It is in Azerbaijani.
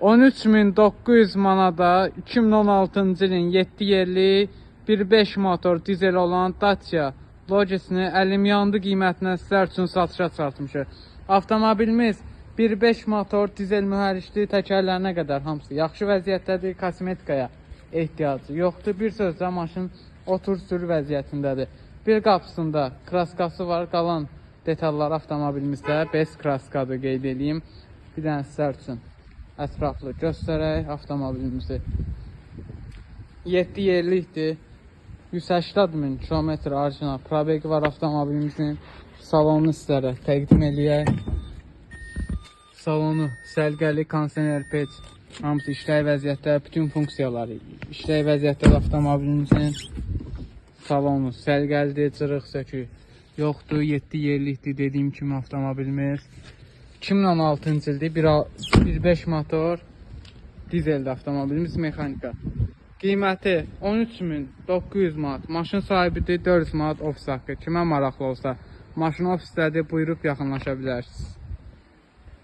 13.900 manada 2016-cı ilin 7 yerli 1.5 motor dizel olan Dacia Logis'ini əlim yandı qiymətinə sizlər üçün satışa çıxartmışıq. Avtomobilimiz 1.5 motor dizel mühərrikli təkərlərinə qədər hamısı yaxşı vəziyyətdədir, kosmetikaya ehtiyacı yoxdur. Bir sözlə maşın otur-sür vəziyyətindədir. Bir qapısında kraskası var, qalan detallar avtomobilimizdə bez kraskadır, qeyd edeyim. Bir dənə sizlər üçün ətraflı göstərək avtomobilimizi. 7 yerlikdir. 180.000 kilometr orijinal probegi var avtomobilimizin. Salonu sizlərə təqdim eləyək. Salonu səlqəli, kondisioner, pec, hamısı işləy vəziyyətdə, bütün funksiyaları işləy vəziyyətdə avtomobilimizin. Salonu səlqəlidir, cırıq sökük yoxdur. 7 yerlikdir dediyim kimi avtomobilimiz. 2016-cı ildir, 1.5 motor dizeldir avtomobilimiz, mexanika. Qiyməti 13.900 manat. Maşın sahibidir, 400 manat ofis haqqı. Kimə maraqlı olsa, maşın ofisdədir, buyurub yaxınlaşa bilərsiniz.